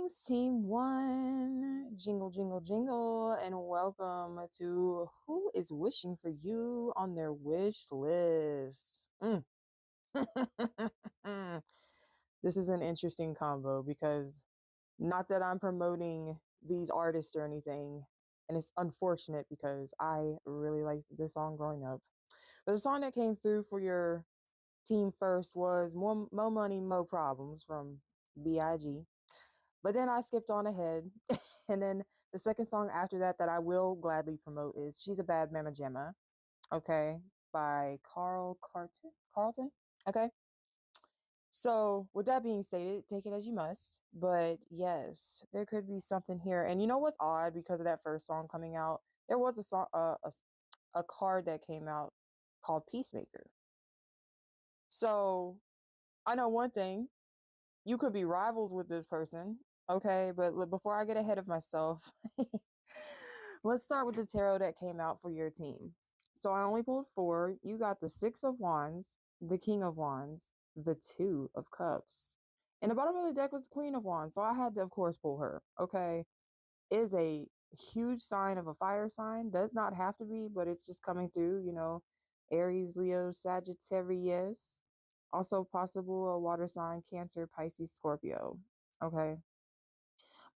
Greetings, Team One. Jingle, jingle, jingle, and welcome to Who is Wishing for You on their wish list. This is an interesting combo because not that I'm promoting these artists or anything, and it's unfortunate because I really liked this song growing up. But the song that came through for your team first was More Money, Mo Problems from B.I.G. But then I skipped on ahead. And then the second song after that I will gladly promote is She's a Bad Mama Jamma, okay, by Carlton. Okay. So with that being stated, take it as you must. But yes, there could be something here. And you know what's odd, because of that first song coming out, there was a song, a card that came out called Peacemaker. So I know one thing, you could be rivals with this person, okay? But before I get ahead of myself, let's start with the tarot that came out for your team. So I only pulled 4. You got the 6 of Wands, the King of Wands, the 2 of Cups. And the bottom of the deck was the Queen of Wands, so I had to, of course, pull her, okay? It is a huge sign of a fire sign. Does not have to be, but it's just coming through, you know, Aries, Leo, Sagittarius. Also possible a water sign, Cancer, Pisces, Scorpio. Okay.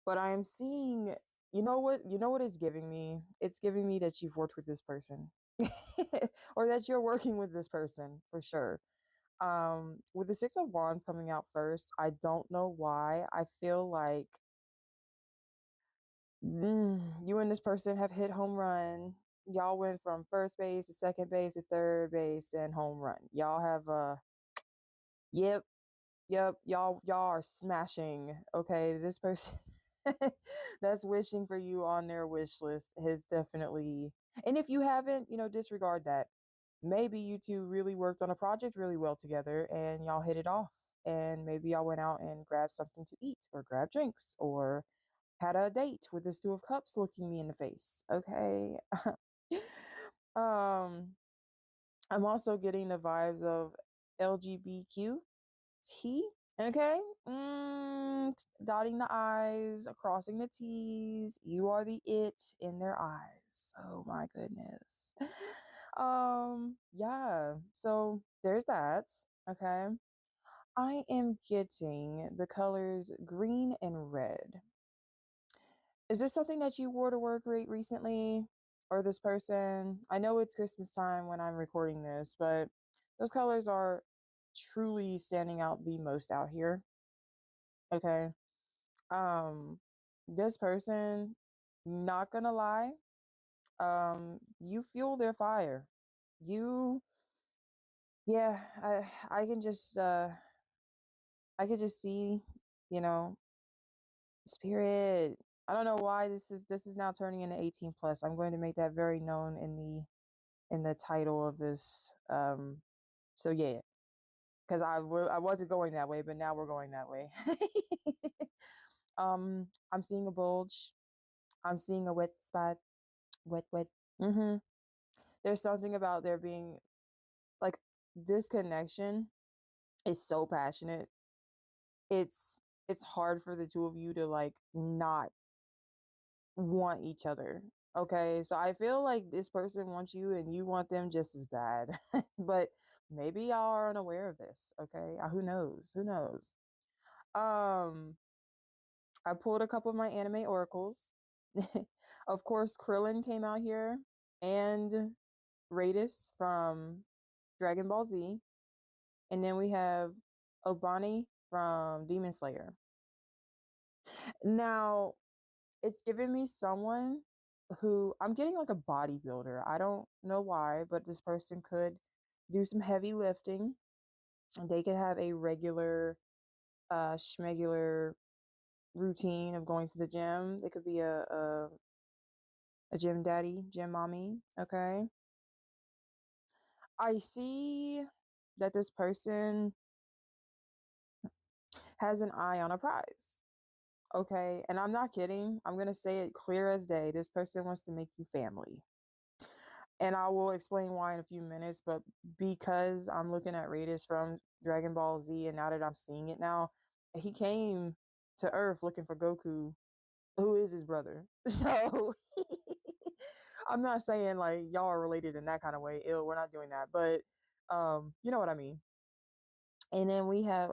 But I am seeing, you know what it's giving me? It's giving me that you've worked with this person. Or that you're working with this person for sure. With the 6 of Wands coming out first, I don't know why. I feel like you and this person have hit home run. Y'all went from first base to second base to third base and home run. Y'all have yep, y'all are smashing. Okay, this person that's wishing for you on their wish list has definitely, and if you haven't, you know, disregard that. Maybe you two really worked on a project really well together and y'all hit it off, and maybe y'all went out and grabbed something to eat or grabbed drinks or had a date with this 2 of Cups looking me in the face. Okay. um I'm also getting the vibes of LGBTQ. Okay. Dotting the I's, crossing the T's. You are the it in their eyes. Oh my goodness. Yeah. So there's that. Okay. I am getting the colors green and red. Is this something that you wore to work recently? Or this person? I know it's Christmas time when I'm recording this, but those colors are truly standing out the most out here. Okay. Um, this person, not gonna lie, you fuel their fire. You, yeah, I can just, I could just see, you know, spirit. I don't know why this is now turning into 18 plus. I'm going to make that very known in the title of this. So yeah, because I wasn't going that way, but now we're going that way. I'm seeing a bulge. I'm seeing a wet spot. Wet. Mm-hmm. There's something about there being like this connection is so passionate. It's hard for the 2 of you to like not want each other. Okay, so I feel like this person wants you and you want them just as bad. But maybe y'all are unaware of this. Okay, who knows? Who knows? I pulled a couple of my anime oracles. Of course, Krillin came out here, and Raditz from Dragon Ball Z, and then we have Obani from Demon Slayer. Now, it's giving me someone who, I'm getting like a bodybuilder. I don't know why, but this person could do some heavy lifting. They could have a regular schmegular routine of going to the gym. They could be a gym daddy, gym mommy. Okay. I see that this person has an eye on a prize. Okay. And I'm not kidding. I'm going to say it clear as day. This person wants to make you family. And I will explain why in a few minutes. But because I'm looking at Raditz from Dragon Ball Z, and now that I'm seeing it now, he came to Earth looking for Goku, who is his brother. So I'm not saying like y'all are related in that kind of way. Ew, we're not doing that. But you know what I mean. And then we have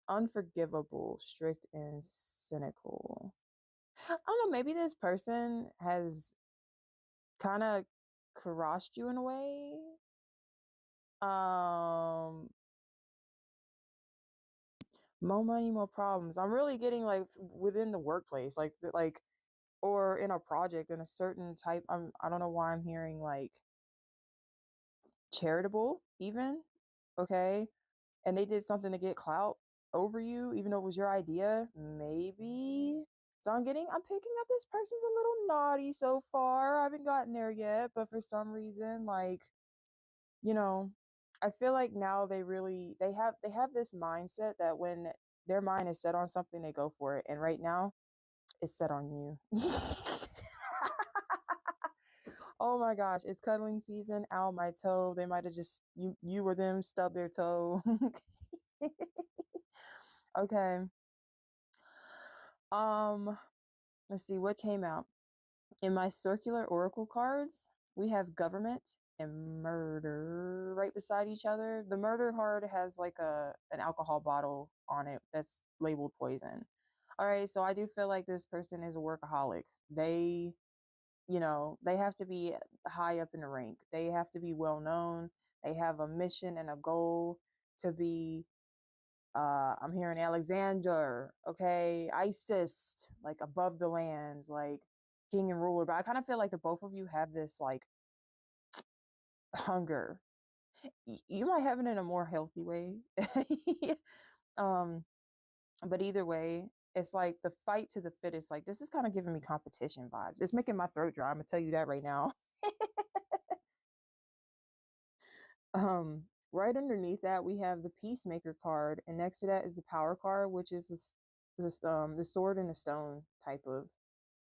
unforgivable, strict, and cynical. I don't know, maybe this person has kind of crushed you in a way. More money, more problems. I'm really getting like within the workplace, like or in a project in a certain type. I don't know why I'm hearing like charitable even, okay? And they did something to get clout over you, even though it was your idea, maybe. So I'm picking up this person's a little naughty so far. I haven't gotten there yet, but for some reason, like, you know, I feel like now they have this mindset that when their mind is set on something, they go for it. And right now, it's set on you. Oh my gosh, it's cuddling season. Ow, my toe. They might have just you or them stubbed their toe. Okay. Um, let's see what came out. In my circular oracle cards, we have government and murder right beside each other. The murder card has like an alcohol bottle on it that's labeled poison. All right, so I do feel like this person is a workaholic. They, they have to be high up in the rank. They have to be well known. They have a mission and a goal to be I'm hearing Alexander, okay, Isis, like above the lands, like king and ruler. But I kind of feel like the both of you have this like hunger. You might have it in a more healthy way. um, but either way, it's like the fight to the fittest. Like this is kind of giving me competition vibes. It's making my throat dry. I'm gonna tell you that right now. Right underneath that we have the peacemaker card, and next to that is the power card, which is the sword and the stone type of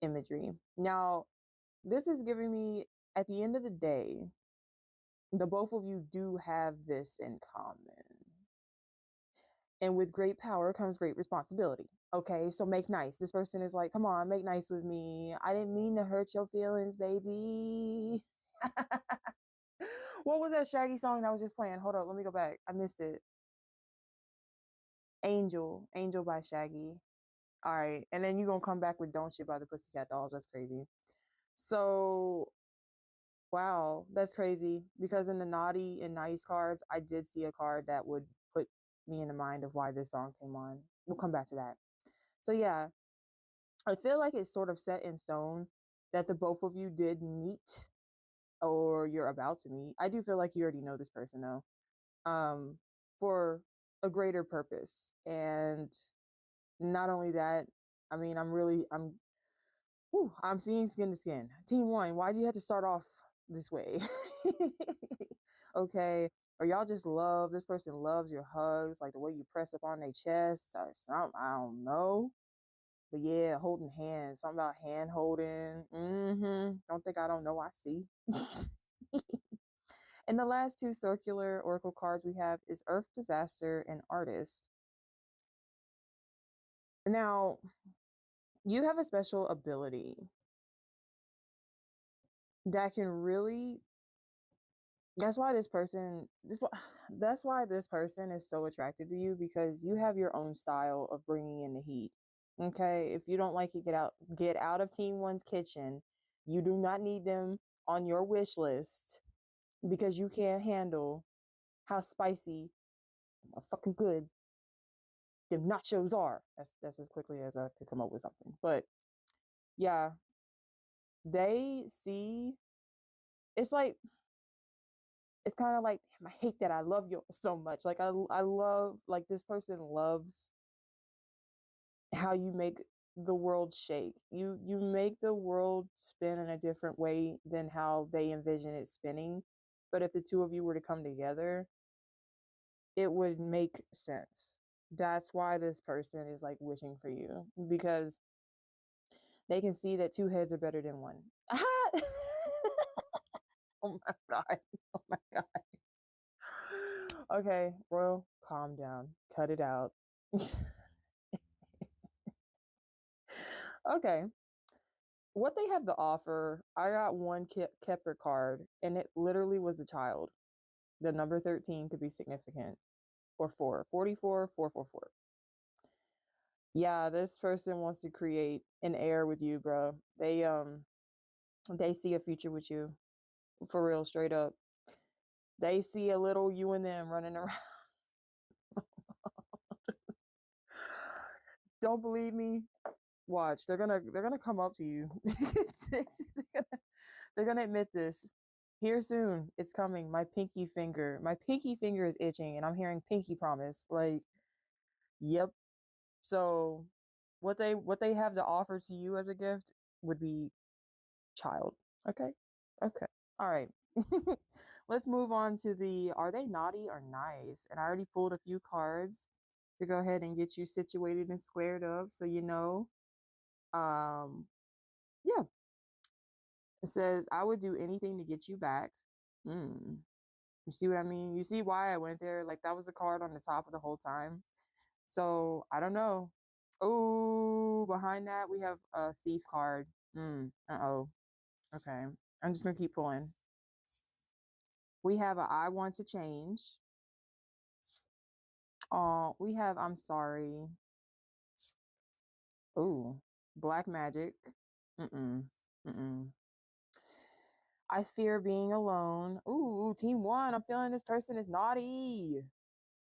imagery. Now, this is giving me, at the end of the day, the both of you do have this in common. And with great power comes great responsibility. Okay, so make nice. This person is like, come on, make nice with me. I didn't mean to hurt your feelings, baby. What was that Shaggy song that I was just playing? Hold up, let me go back. I missed it. Angel by Shaggy. All right, and then you're gonna come back with Don't You by the Pussycat Dolls. That's crazy. So wow, that's crazy. Because in the naughty and nice cards, I did see a card that would put me in the mind of why this song came on. We'll come back to that. So yeah, I feel like it's sort of set in stone that the both of you did meet or you're about to meet. I do feel like you already know this person though, for a greater purpose. And not only that, I mean, I'm seeing skin to skin. Team one, why'd you have to start off this way? Okay. Or y'all just love, this person loves your hugs, like the way you press up on their chest or something. I don't know. But yeah, holding hands, something about hand holding. Don't think I don't know, I see. And the last two circular oracle cards we have is Earth, Disaster, and Artist. Now, you have a special ability that can really that's why that's why this person is so attracted to you, because you have your own style of bringing in the heat. Okay, if you don't like it, get out of Team One's kitchen. You do not need them on your wish list because you can't handle how spicy fucking good them nachos are. That's as quickly as I could come up with something. But yeah, they see it's like it's kind of like, damn, I hate that I love you so much. Like I love, like this person loves how you make the world shake. You make the world spin in a different way than how they envision it spinning. But if the two of you were to come together, it would make sense. That's why this person is like wishing for you, because they can see that two heads are better than one. Oh my God. Oh my God. Okay, Royal, calm down. Cut it out. Okay. What they have to offer, I got one Kepler card, and it literally was a child. The number 13 could be significant. Or 4. 44, 444. Yeah, this person wants to create an heir with you, bro. They see a future with you. For real, straight up. They see a little you and them running around. Don't believe me? Watch. They're gonna come up to you. they're gonna admit this. Here soon. It's coming. My pinky finger. My pinky finger is itching and I'm hearing pinky promise. Like, yep. So what they have to offer to you as a gift would be child. Okay. Okay. All right. Let's move on to the are they naughty or nice? And I already pulled a few cards to go ahead and get you situated and squared up so you know. Um yeah. It says I would do anything to get you back. Mm. You see what I mean? You see why I went there? Like that was a card on the top of the whole time. So I don't know. Oh, behind that we have a thief card. Uh-oh. Okay. I'm just gonna keep pulling. We have a I want to change. Oh, we have I'm sorry. Oh, black magic. Mm-mm. Mm-mm. I fear being alone. Ooh, team one. I'm feeling this person is naughty.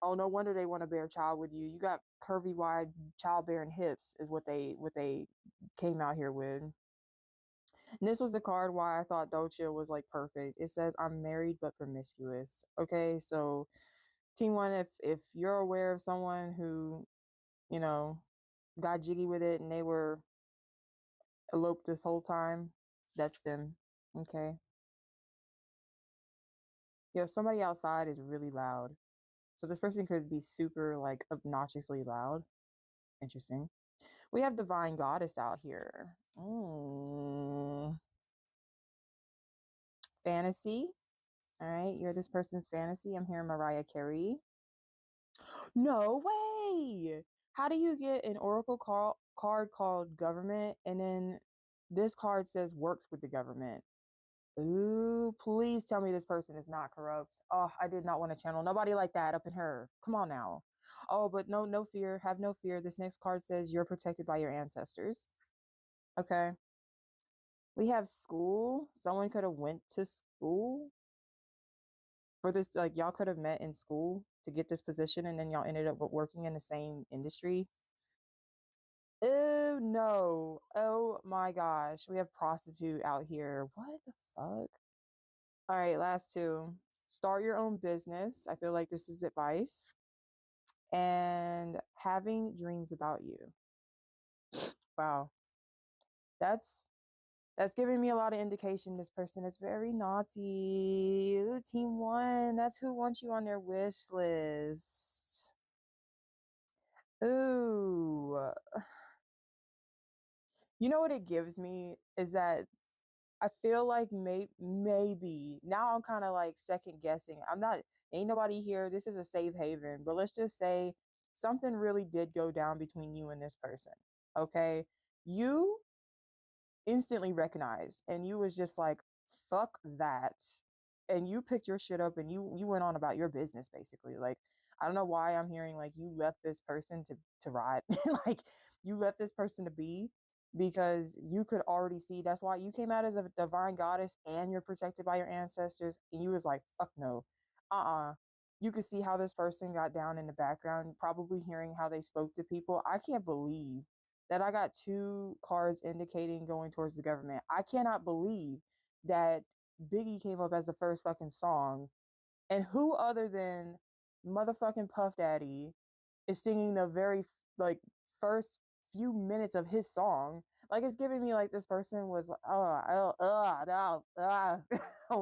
Oh, no wonder they want to bear a child with you. You got curvy, wide, childbearing hips, is what they came out here with. And this was the card why I thought Docha was like perfect. It says I'm married but promiscuous. Okay, so team one, if you're aware of someone who, you know, got jiggy with it and they were eloped this whole time, that's them. Okay. Yo, somebody outside is really loud. So this person could be super like obnoxiously loud. Interesting. We have Divine Goddess out here. Fantasy. All right, you're this person's fantasy. I'm hearing Mariah Carey. No way. How do you get an oracle card called government and then this card says works with the government? Ooh, please tell me this person is not corrupt. Oh, I did not want to channel nobody like that up in her. Come on now. Oh, but no fear. Have no fear. This next card says you're protected by your ancestors. Okay. We have school. Someone could have went to school for this. Like y'all could have met in school to get this position, and then y'all ended up working in the same industry. Oh no. Oh my gosh. We have prostitute out here. What the fuck? All right, last two. Start your own business. I feel like this is advice. And having dreams about you. Wow. That's that's giving me a lot of indication this person is very naughty. Ooh, team one. That's who wants you on their wish list. Ooh. You know what it gives me is that I feel like maybe now I'm kind of like second guessing. I'm not, ain't nobody here. This is a safe haven, but let's just say something really did go down between you and this person. Okay. You instantly recognized and you was just like, fuck that. And you picked your shit up and you went on about your business basically. Like, I don't know why I'm hearing like you left this person to rot. Like you left this person to be because you could already see that's why you came out as a divine goddess and you're protected by your ancestors and you was like fuck no. You could see how this person got down in the background, probably hearing how they spoke to people. I can't believe that I got two cards indicating going towards the government. I cannot believe that Biggie came up as the first fucking song. And who other than motherfucking Puff Daddy is singing the very like first few minutes of his song? Like it's giving me like this person was oh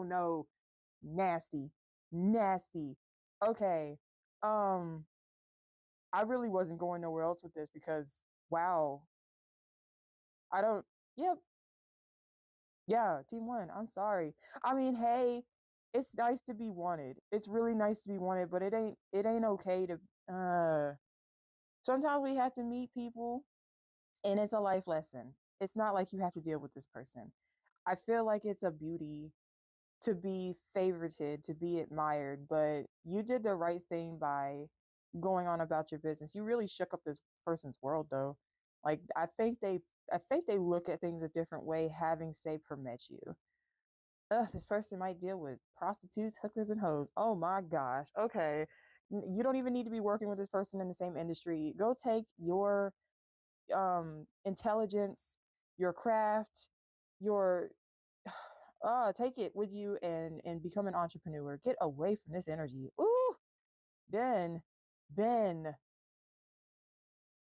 no, nasty, nasty. Okay, um, I really wasn't going nowhere else with this because wow, I don't. Yep, yeah, team one. I'm sorry. I mean, hey, it's nice to be wanted. It's really nice to be wanted, but it ain't okay to sometimes we have to meet people and it's a life lesson. it's not like you have to deal with this person. I feel like it's a beauty to be favorited, to be admired, but you did the right thing by going on about your business. You really shook up this person's world though. Like I think they look at things a different way having say per met you. Ugh, this person might deal with prostitutes, hookers, and hoes. Oh my gosh. Okay. You don't even need to be working with this person in the same industry. Go take your intelligence, your craft, your take it with you and become an entrepreneur. Get away from this energy. Ooh, then then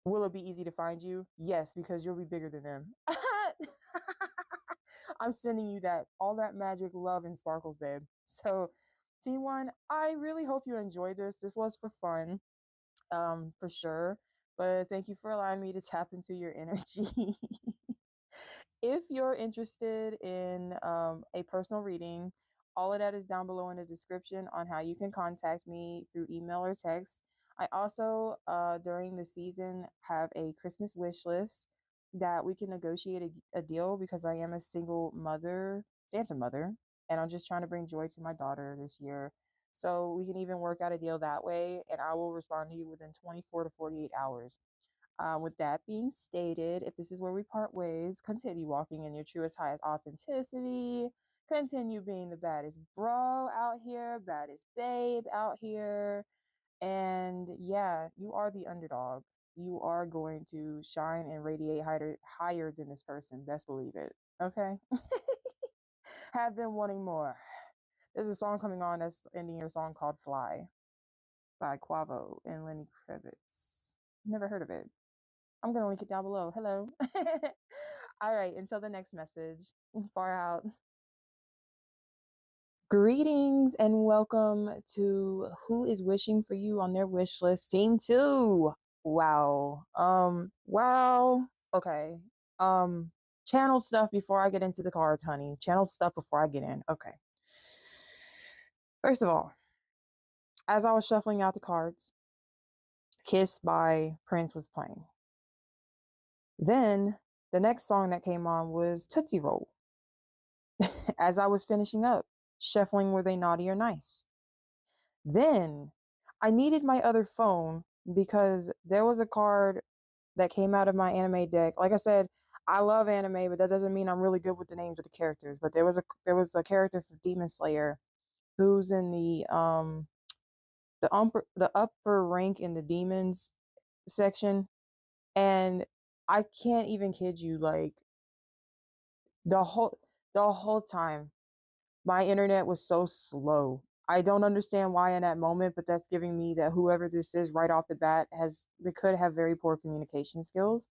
will it be easy to find you? Yes, because you'll be bigger than them. I'm sending you that all that magic, love, and sparkles, babe. So, Team One, I really hope you enjoyed this. This was for fun, for sure. But thank you for allowing me to tap into your energy. If you're interested in a personal reading, all of that is down below in the description on how you can contact me through email or text. I also, during the season, have a Christmas wish list that we can negotiate a deal because I am a single mother, Santa mother, and I'm just trying to bring joy to my daughter this year. So we can even work out a deal that way, and I will respond to you within 24 to 48 hours. With that being stated, if this is where we part ways, continue walking in your truest, highest authenticity. Continue being the baddest bro out here, baddest babe out here. And yeah, you are the underdog. You are going to shine and radiate higher than this person. Best believe it. Okay? Have them wanting more. There's a song coming on that's ending your song called Fly by Quavo and Lenny Kravitz. Never heard of it. I'm going to link it down below. Hello. All right. Until the next message. Far out. Greetings and welcome to Who is Wishing for You on Their Wish List, Team 2. Wow. Wow. Okay. Channel stuff before I get into the cards, honey. Channel stuff before I get in. Okay. First of all, as I was shuffling out the cards, Kiss by Prince was playing. Then the next song that came on was Tootsie Roll. As I was finishing up, shuffling Were They Naughty or Nice? Then I needed my other phone because there was a card that came out of my anime deck. Like I said, I love anime, but that doesn't mean I'm really good with the names of the characters. But there was a character for Demon Slayer who's in the upper rank in the demons section, and I can't even kid you, like the whole time my internet was so slow. I don't understand why in that moment, but that's giving me that whoever this is right off the bat they could have very poor communication skills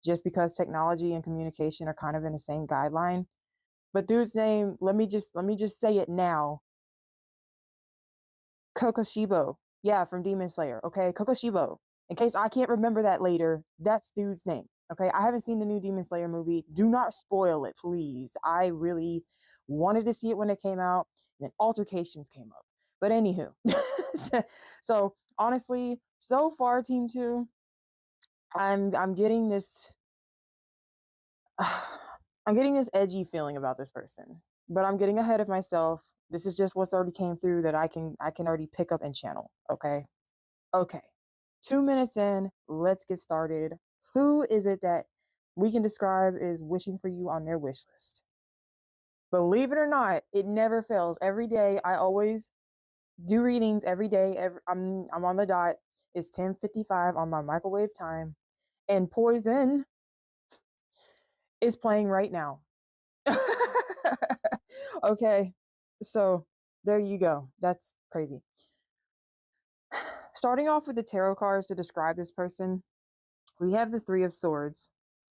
just because technology and communication are kind of in the same guideline. But dude's name, let me just say it now. Kokushibo. Yeah, from Demon Slayer. Okay, Kokushibo. In case I can't remember that later, that's dude's name. Okay, I haven't seen the new Demon Slayer movie. Do not spoil it, please. I really wanted to see it when it came out, and then altercations came up. But anywho, so honestly, so far, Team Two, I'm getting this, I'm getting this edgy feeling about this person. But I'm getting ahead of myself. This is just what's already came through that I can already pick up and channel. Okay. Okay. 2 minutes in, let's get started. Who is it that we can describe is wishing for you on their wish list? Believe it or not, it never fails. Every day, I always do readings every day. I'm on the dot. It's 10:55 on my microwave time, and Poison is playing right now. Okay, so there you go. That's crazy. Starting off with the tarot cards to describe this person, we have the Three of Swords,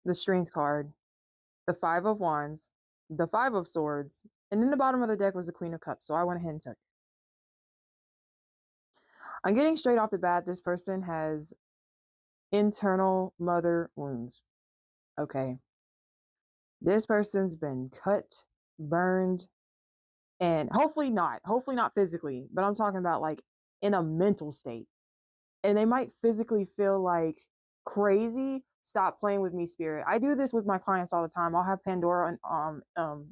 the Strength card, the Five of Wands, the Five of Swords, and in the bottom of the deck was the Queen of Cups, so I went ahead and took it. I'm getting straight off the bat, this person has internal mother wounds. Okay. This person's been cut, burned, and hopefully not physically, but I'm talking about like in a mental state. And they might physically feel like crazy, Stop playing with me, spirit. I do this with my clients all the time. I'll have Pandora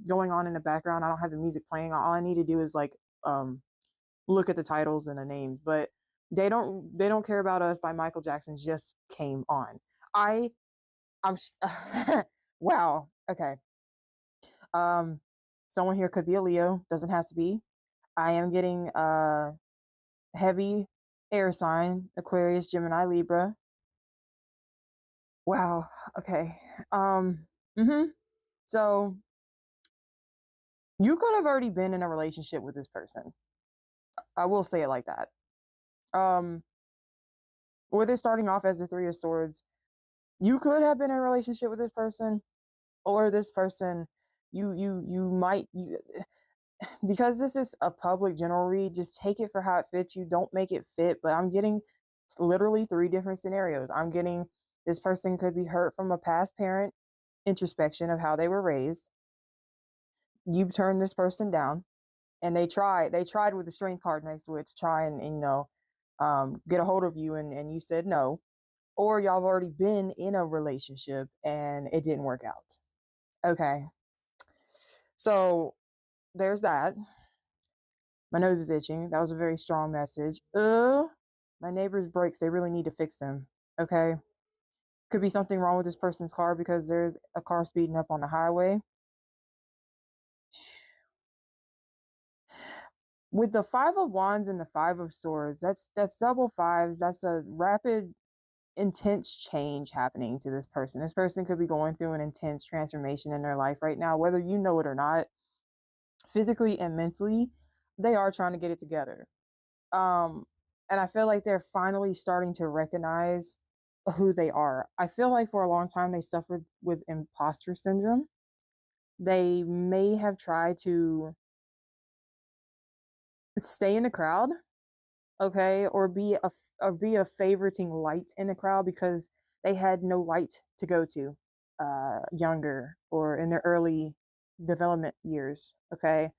going on in the background. I don't have the music playing. All I need to do is like look at the titles and the names, but they don't care about us by Michael Jackson just came on. I'm wow. Okay. Someone here could be a Leo, doesn't have to be. I am getting heavy air sign, Aquarius, Gemini, Libra. Wow. Okay. So you could have already been in a relationship with this person. I will say it like that. With it starting off as the Three of Swords, you could have been in a relationship with this person, or this person, you might, because this is a public general read, just take it for how it fits you. Don't make it fit. But I'm getting literally 3 different scenarios. I'm getting this person could be hurt from a past parent introspection of how they were raised. You turn this person down, and they tried with the Strength card next to it to try and get a hold of you, and you said no. Or y'all have already been in a relationship and it didn't work out. Okay. So there's that. My nose is itching. That was a very strong message. My neighbor's brakes, they really need to fix them. Okay. Could be something wrong with this person's car because there's a car speeding up on the highway. With the 5 of Wands and the 5 of Swords, that's double fives. That's a rapid, intense change happening to this person. This person could be going through an intense transformation in their life right now, whether you know it or not. Physically and mentally, they are trying to get it together. And I feel like they're finally starting to recognize who they are. I feel like for a long time they suffered with imposter syndrome. They may have tried to stay in the crowd, okay, or be a favoriting light in the crowd because they had no light to go to younger or in their early development years, okay.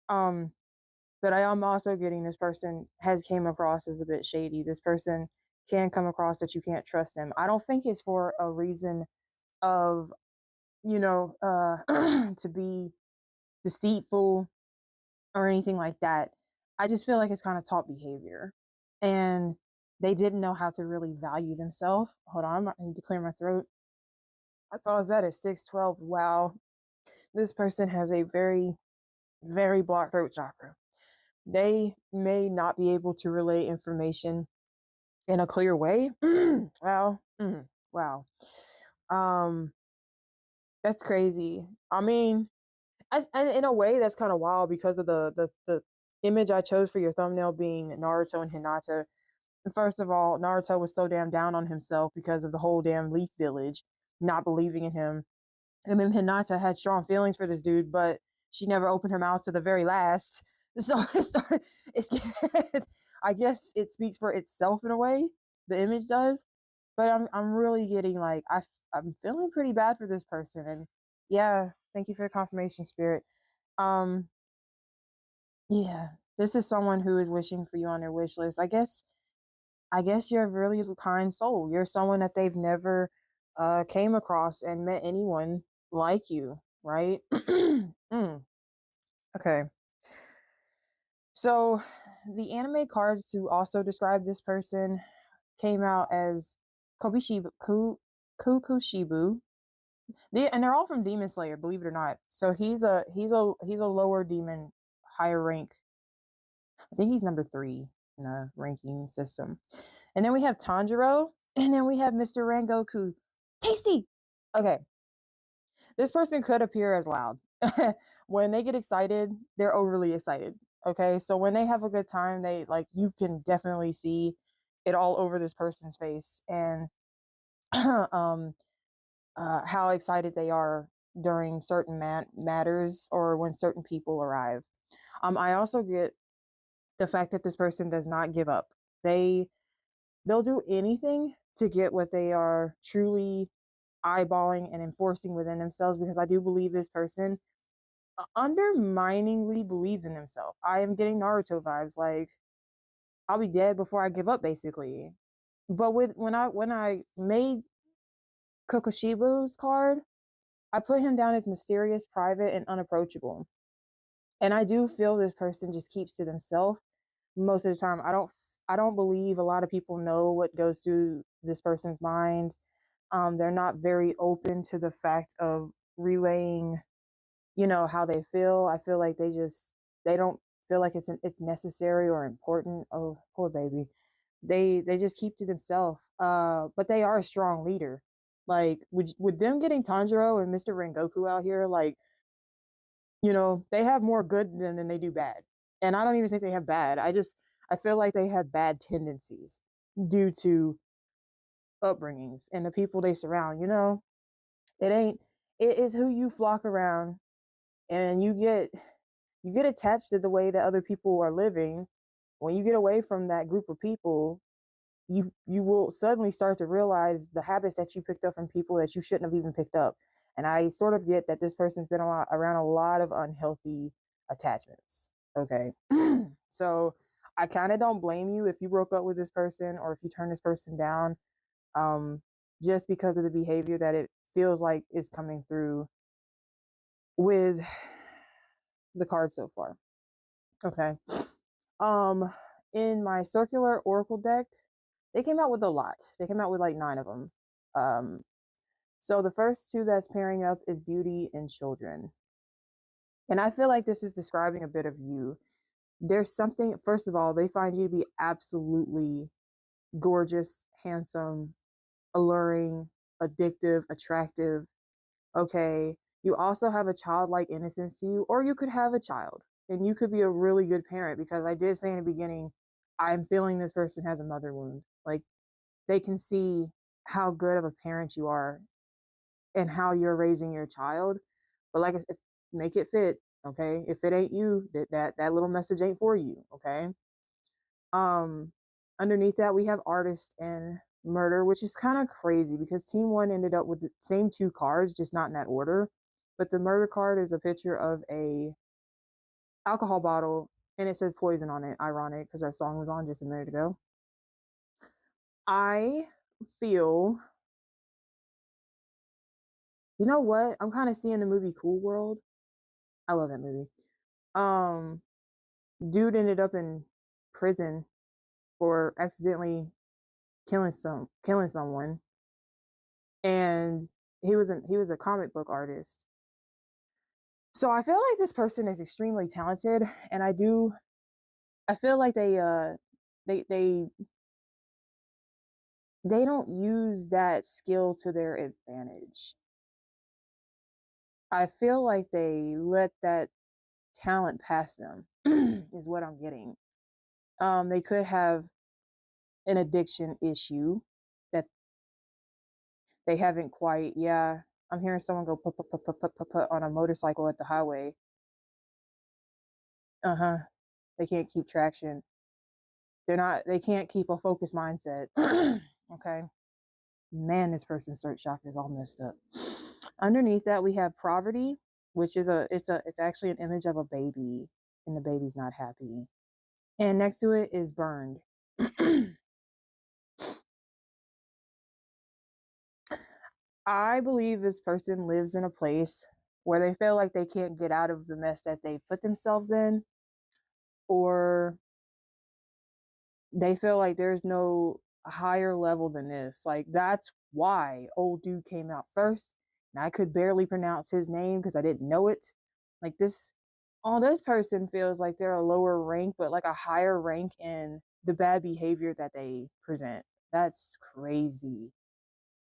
But I am also getting this person has came across as a bit shady. This person can come across that you can't trust them. I don't think it's for a reason of, to be deceitful or anything like that. I just feel like it's kind of taught behavior. And they didn't know how to really value themselves. Hold on, I need to clear my throat. I paused that at 612. Wow. This person has a very, very blocked throat chakra. They may not be able to relay information in a clear way. Wow. Wow. That's crazy. I mean, and in a way that's kind of wild because of the image I chose for your thumbnail being Naruto and Hinata. And first of all, Naruto was so damn down on himself because of the whole damn Leaf Village not believing in him. And then Hinata had strong feelings for this dude, but she never opened her mouth to the very last. So it's I guess it speaks for itself in a way. The image does, but I'm really getting like I'm feeling pretty bad for this person, and yeah, thank you for the confirmation, spirit. Yeah, this is someone who is wishing for you on their wish list. I guess you're a really kind soul. You're someone that they've never came across and met anyone like you, right? Okay. So the anime cards to also describe this person came out as Kukushibu. And they're all from Demon Slayer, believe it or not. So he's a lower demon, higher rank. I think he's number 3 in the ranking system. And then we have Tanjiro, and then we have Mr. Rangoku. Tasty. Okay. This person could appear as loud. When they get excited, they're overly excited. Okay. So when they have a good time, they like, you can definitely see it all over this person's face. And how excited they are during certain matters or when certain people arrive. I also get the fact that this person does not give up. They'll do anything to get what they are truly eyeballing and enforcing within themselves, because I do believe this person underminingly believes in himself. I am getting Naruto vibes, like I'll be dead before I give up, basically. But when I made Kokoshiba's card, I put him down as mysterious, private, and unapproachable. And I do feel this person just keeps to themselves most of the time. I don't believe a lot of people know what goes through this person's mind. They're not very open to the fact of relaying, how they feel. I feel like they don't feel like it's necessary or important. Oh, poor baby. They just keep to themselves. But they are a strong leader. Like with them getting Tanjiro and Mr. Rengoku out here, like, they have more good than they do bad. And I don't even think they have bad. I feel like they have bad tendencies due to upbringings and the people they surround. It is who you flock around, and you get attached to the way that other people are living. When you get away from that group of people, you will suddenly start to realize the habits that you picked up from people that you shouldn't have even picked up. And I sort of get that this person's been around a lot of unhealthy attachments. Okay. So I kind of don't blame you if you broke up with this person or if you turn this person down, just because of the behavior that it feels like is coming through with the card so far. Okay. In my circular oracle deck, they came out with a lot. They came out with like 9 of them. So the first 2 that's pairing up is beauty and children. And I feel like this is describing a bit of you. There's something, first of all, they find you to be absolutely gorgeous, handsome, alluring, addictive, attractive. Okay. You also have a childlike innocence to you, or you could have a child and you could be a really good parent, because I did say in the beginning, I'm feeling this person has a mother wound. Like, they can see how good of a parent you are and how you're raising your child. But like I said, make it fit. Okay. If it ain't you, that little message ain't for you. Okay. Underneath that, we have artist and murder, which is kind of crazy because team 1 ended up with the same 2 cards, just not in that order. But the murder card is a picture of a alcohol bottle and it says poison on it. Ironic, because that song was on just a minute ago. I feel, you know what? I'm kind of seeing the movie Cool World. I love that movie. Dude ended up in prison for accidentally killing someone, and he was a comic book artist. So I feel like this person is extremely talented, and I feel like they don't use that skill to their advantage. I feel like they let that talent pass them is what I'm getting. They could have an addiction issue that they haven't quite. Yeah, I'm hearing someone go put on a motorcycle at the highway. They can't keep traction. They can't keep a focused mindset. Okay. Man, this person's throat chakra is all messed up. Underneath that, we have poverty, which is it's actually an image of a baby, and the baby's not happy. And next to it is burned. I believe this person lives in a place where they feel like they can't get out of the mess that they put themselves in, or they feel like there's no higher level than this. Like, that's why old dude came out first, and I could barely pronounce his name because I didn't know it. Like, this person feels like they're a lower rank, but like a higher rank in the bad behavior that they present. That's crazy.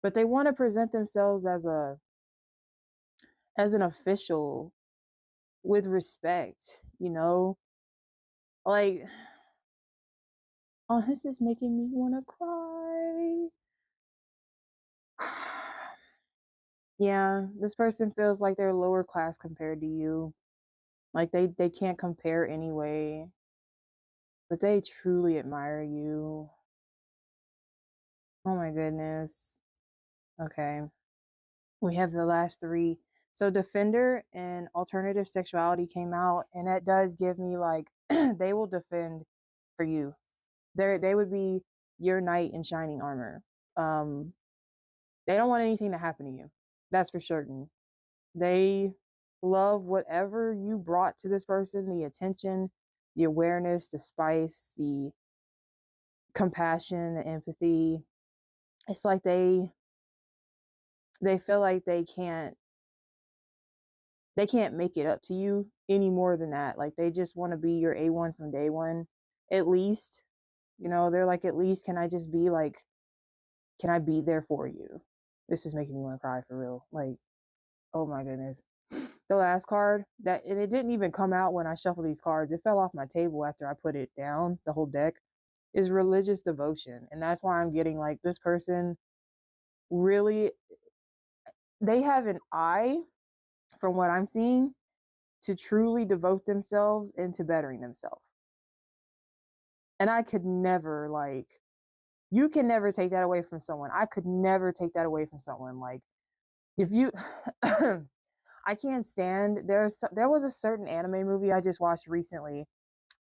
But they want to present themselves as an official with respect, like, oh, this is making me want to cry. Yeah, this person feels like they're lower class compared to you. Like, they can't compare anyway, but they truly admire you. Oh my goodness. Okay. We have the last 3. So defender and alternative sexuality came out, and that does give me like they will defend for you. They would be your knight in shining armor. They don't want anything to happen to you. That's for certain. They love whatever you brought to this person, the attention, the awareness, the spice, the compassion, the empathy. It's like they feel like they can't make it up to you any more than that. Like they just want to be your A1 from day one. At least, they're like, at least can I just be like, can I be there for you? This is making me want to cry for real. Like, oh my goodness. The last card and it didn't even come out when I shuffled these cards. It fell off my table after I put it down, the whole deck, is religious devotion. And that's why I'm getting like this person really, they have an eye, from what I'm seeing, to truly devote themselves into bettering themselves. And I could never, you can never take that away from someone. I could never take that away from someone. Like, if you, I can't stand, there was a certain anime movie I just watched recently.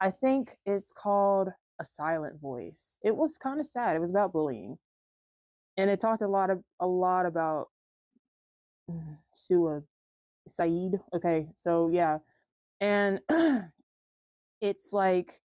I think it's called A Silent Voice. It was kind of sad. It was about bullying. And it talked a lot about suicide. Okay, so yeah. And it's like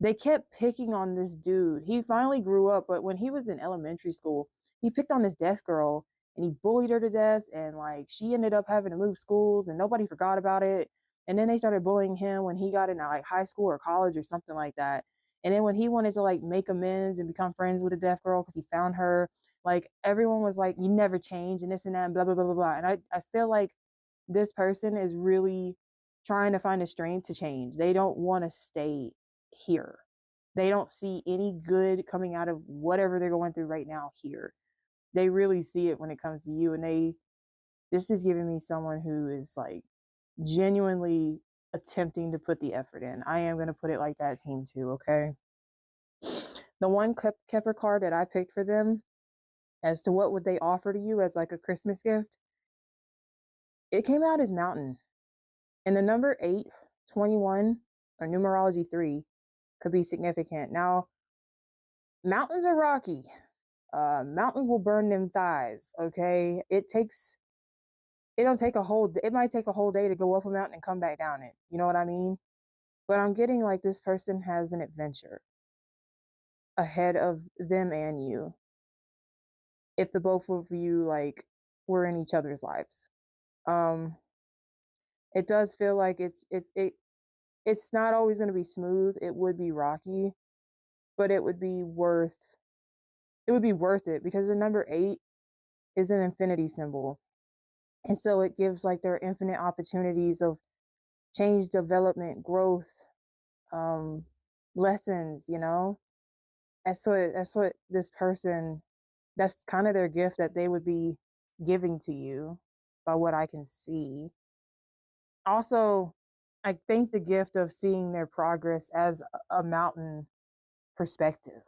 they kept picking on this dude. He finally grew up, but when he was in elementary school, he picked on this deaf girl and he bullied her to death. And like she ended up having to move schools and nobody forgot about it. And then they started bullying him when he got into like high school or college or something like that. And then when he wanted to like make amends and become friends with a deaf girl because he found her, like everyone was like, you never change and this and that and blah, blah, blah, blah, blah. And I feel like this person is really trying to find a strength to change. They don't want to stay here. They don't see any good coming out of whatever they're going through right now here. They really see it when it comes to you. And this is giving me someone who is like genuinely attempting to put the effort in. I am going to put it like that, team two. Okay. The one Kepler card that I picked for them as to what would they offer to you as like a Christmas gift, it came out as mountain. And the number 8, 21, or numerology 3 could be significant. Now, mountains are rocky. Mountains will burn them thighs. Okay, it might take a whole day to go up a mountain and come back down it. You know what I mean? But I'm getting like this person has an adventure ahead of them and you. If the both of you like were in each other's lives, it does feel like it's not always going to be smooth. It would be rocky, but it would be worth it because the number 8 is an infinity symbol. And so it gives like there are infinite opportunities of change, development, growth, lessons, That's what this person, that's kind of their gift that they would be giving to you by what I can see. Also, I think the gift of seeing their progress as a mountain perspective,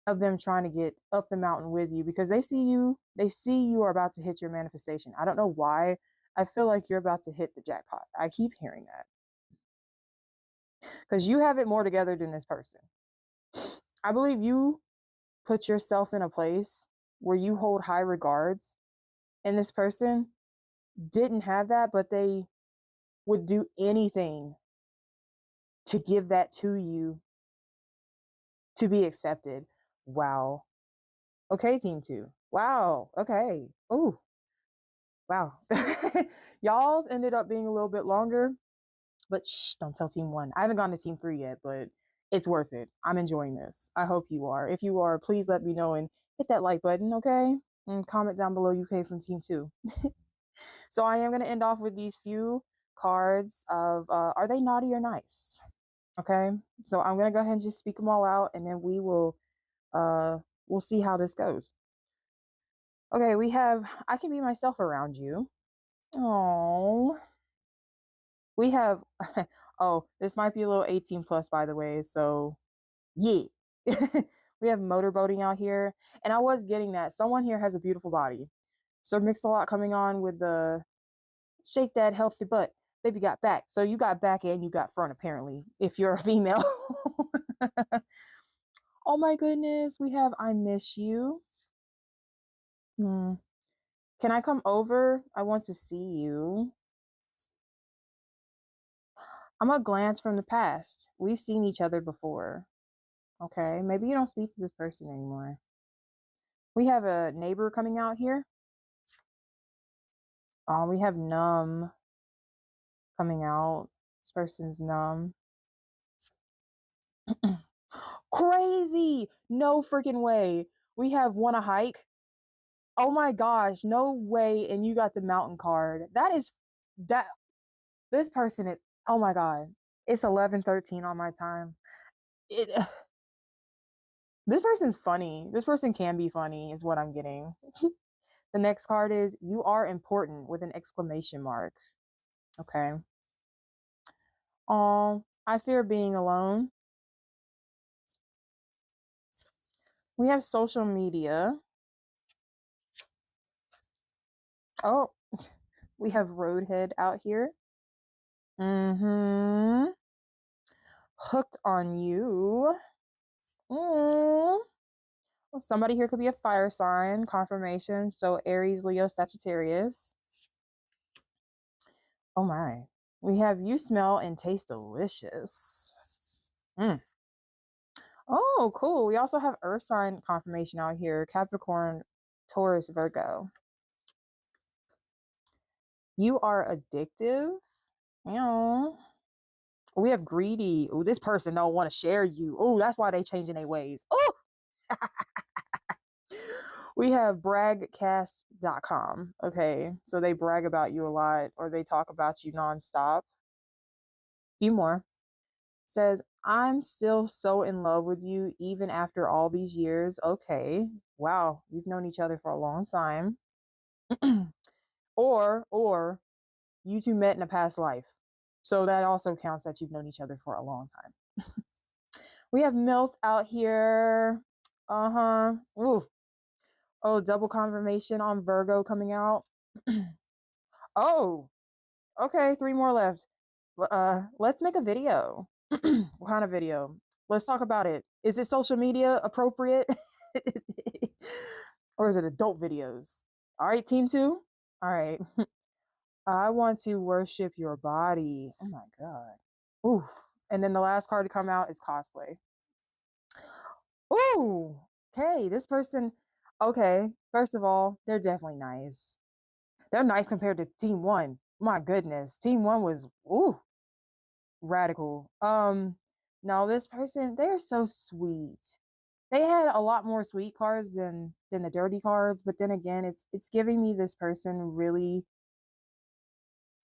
of them trying to get up the mountain with you because they see you are about to hit your manifestation. I don't know why. I feel like you're about to hit the jackpot. I keep hearing that because you have it more together than this person. I believe you put yourself in a place where you hold high regards, and this person didn't have that, but they would do anything to give that to you to be accepted. Wow. Okay, team 2. Wow. Okay. Oh, wow. Y'all's ended up being a little bit longer, but shh, don't tell team 1. I haven't gone to team 3 yet, but it's worth it. I'm enjoying this. I hope you are. If you are, please let me know and hit that like button, okay? And comment down below you came from team 2. So I am going to end off with these few cards of are they naughty or nice? Okay. So I'm going to go ahead and just speak them all out, and then we'll see how this goes. Okay, we have I can be myself around you. Oh, we have oh, this might be a little 18 plus, by the way. So yeah. We have motorboating out here. And I was getting that. Someone here has a beautiful body. So mixed a lot coming on with the shake that healthy butt. Baby got back. So you got back and you got front, apparently, if you're a female. Oh my goodness. We have I miss you. Can I come over? I want to see you. I'm gonna glance from the past. We've seen each other before. Okay, maybe you don't speak to this person anymore. We have a neighbor coming out here. We have numb coming out. This person's numb. Crazy! No freaking way. We have wanna hike. Oh my gosh, no way. And you got the mountain card. That this person is, oh my God. It's 11:13 on my time. It, this person's funny. This person can be funny, is what I'm getting. The next card is you are important with an exclamation mark. Okay. I fear being alone. We have social media. Oh, we have roadhead out here. Hooked on you. Well, somebody here could be a fire sign, confirmation. So Aries, Leo, Sagittarius. Oh my. We have you smell and taste delicious. Oh, cool. We also have earth sign confirmation out here. Capricorn, Taurus, Virgo. You are addictive. We have greedy. Oh, this person don't want to share you. Oh, that's why they changing their ways. Oh, we have 𝒔cast.com. Okay, so they brag about you a lot, or they talk about you nonstop. Few more. Says, I'm still so in love with you even after all these years. Okay, wow, you've known each other for a long time. or you two met in a past life. So that also counts that you've known each other for a long time. We have MILF out here. Ooh. Oh, double confirmation on Virgo coming out. Oh, okay, 3 more left. Let's make a video. What kind of video? Let's talk about it. Is it social media appropriate? Or is it adult videos? All right, team 2. All right. I want to worship your body. Oh my God. Ooh. And then the last card to come out is cosplay. Ooh. Okay, this person. Okay, first of all, they're definitely nice. They're nice compared to team 1. My goodness. Team 1 was radical. No, this person, they're so sweet. They had a lot more sweet cards than the dirty cards, but then again, it's giving me this person really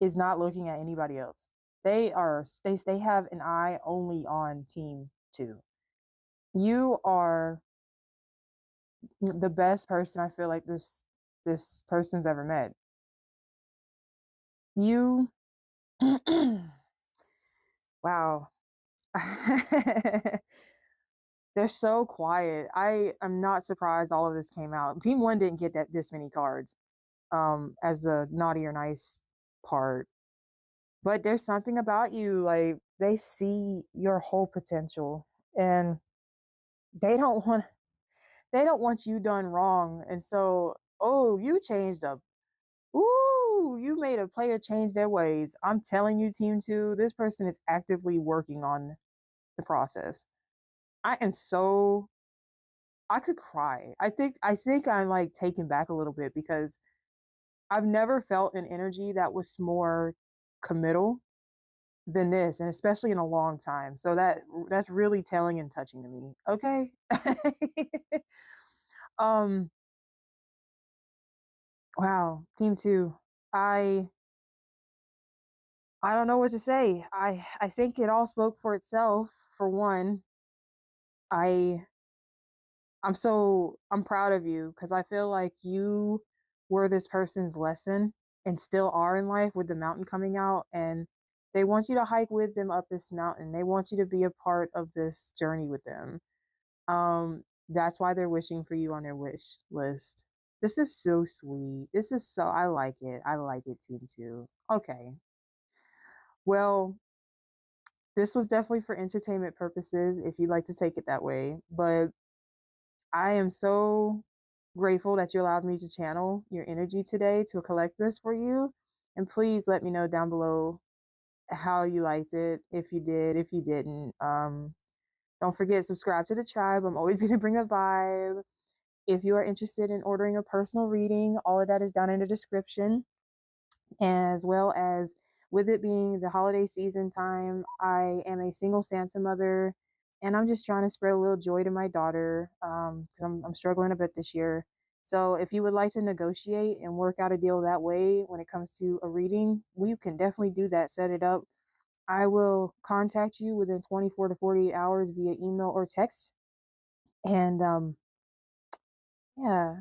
is not looking at anybody else. They have an eye only on team 2. You are the best person I feel like this person's ever met. You wow. They're so quiet. I am not surprised all of this came out. Team 1 didn't get this many cards as the naughty or nice part. But there's something about you, like they see your whole potential and they don't want you done wrong. And so, oh, you changed up. Ooh, you made a player change their ways. I'm telling you, team 2, this person is actively working on the process. I could cry. I think I'm like taken back a little bit because I've never felt an energy that was more committal than this, and especially in a long time. So that's really telling and touching to me. Okay. um wow, team 2. I I don't know what to say. I think it all spoke for itself. For one, I I'm proud of you because I feel like you were this person's lesson and still are in life with the mountain coming out, and they want you to hike with them up this mountain. They want you to be a part of this journey with them. That's why they're wishing for you on their wish list. This is so sweet. This is so I like it. I like it, team 2. Okay. Well, this was definitely for entertainment purposes if you'd like to take it that way, but I am so grateful that you allowed me to channel your energy today to collect this for you. And please let me know down below how you liked it, if you did, if you didn't. Don't forget, subscribe to the tribe. I'm always going to bring a vibe. If you are interested in ordering a personal reading, all of that is down in the description. As well as, with it being the holiday season time, I am a single Santa mother, and I'm just trying to spread a little joy to my daughter, because I'm struggling a bit this year. So if you would like to negotiate and work out a deal that way when it comes to a reading, we can definitely do that. Set it up. I will contact you within 24 to 48 hours via email or text. And yeah,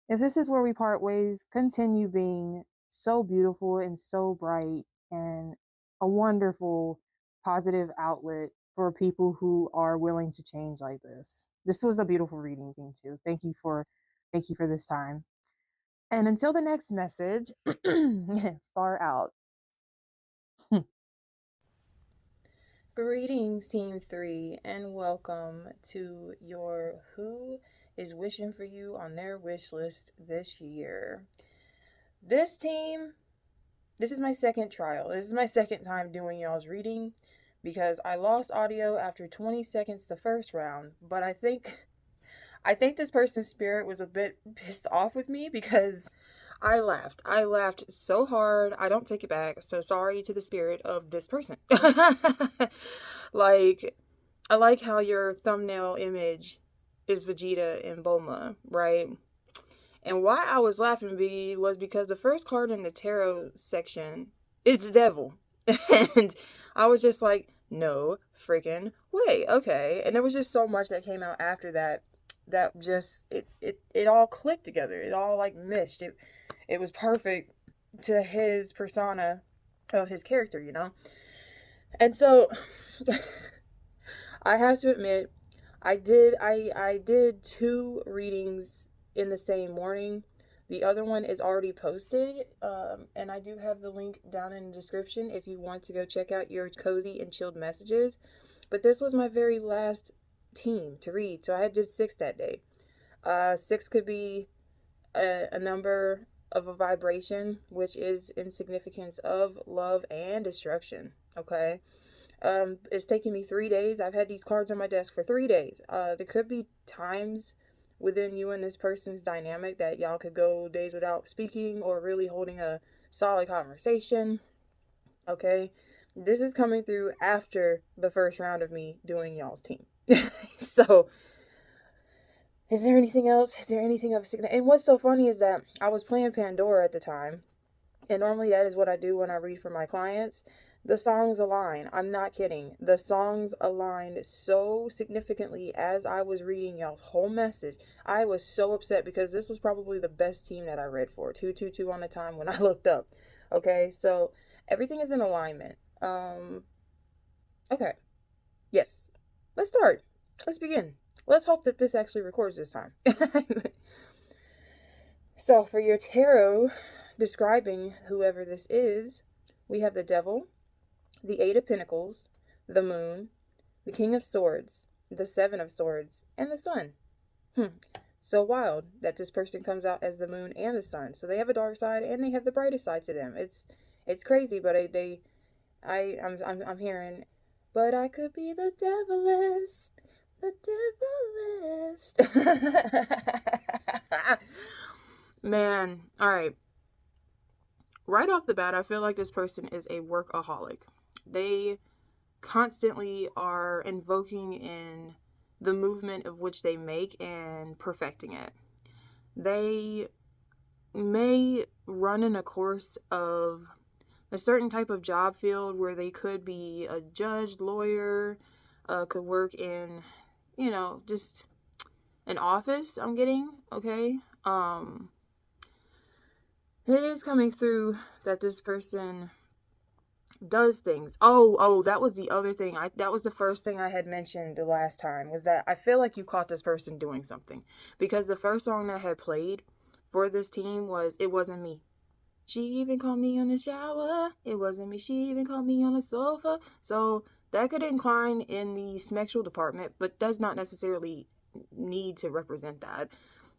if this is where we part ways, continue being so beautiful and so bright and a wonderful positive outlet for people who are willing to change like this. This was a beautiful reading team too. Thank you for this time. And until the next message, far out. Greetings, Team 3, and welcome to your Who is Wishing for You on their wish list this year. This team, this is my second trial. This is my second time doing y'all's reading because I lost audio after 20 seconds the first round, but I think this person's spirit was a bit pissed off with me because I laughed. I laughed so hard. I don't take it back. So sorry to the spirit of this person. Like, I like how your thumbnail image is Vegeta and Bulma, right? And why I was laughing was because the first card in the tarot section is the devil. And I was just like, no freaking way. Okay. And there was just so much that came out after that just it all clicked together. It all like meshed. It was perfect to his persona of his character, you know? And so I have to admit, I did 2 readings in the same morning. The other one is already posted, and I do have the link down in the description if you want to go check out your cozy and chilled messages. But this was my very last team to read, so I did 6 that day. 6 could be a number of a vibration, which is in significance of love and destruction. Okay. It's taken me 3 days. I've had these cards on my desk for 3 days. There could be times within you and this person's dynamic that y'all could go days without speaking or really holding a solid conversation. Okay. This is coming through after the first round of me doing y'all's team. So, is there anything else? Is there anything of significance? And what's so funny is that I was playing Pandora at the time, and normally that is what I do when I read for my clients. The songs align. I'm not kidding. The songs aligned so significantly as I was reading y'all's whole message. I was so upset because this was probably the best team that I read for. 222 on the time when I looked up. Okay, so everything is in alignment. Okay. Yes. Let's start. Let's begin. Let's hope that this actually records this time. So for your tarot describing whoever this is, we have the Devil, the 8 of Pentacles, the Moon, the King of Swords, the 7 of Swords, and the Sun. So wild that this person comes out as the Moon and the Sun. So they have a dark side and they have the brightest side to them. It's crazy, but I'm hearing, but I could be the devilist. The devilist. Man, all right. Right off the bat, I feel like this person is a workaholic. They constantly are invoking in the movement of which they make and perfecting it. They may run in a course of a certain type of job field where they could be a judge, lawyer, could work in, just an office, I'm getting, okay? It is coming through that this person does things. Oh, that was the other thing. That was the first thing I had mentioned the last time, was that I feel like you caught this person doing something. Because the first song that I had played for this team was It Wasn't Me. She even called me on the shower. It wasn't me. She even called me on the sofa. So that could incline in the sexual department, but does not necessarily need to represent that.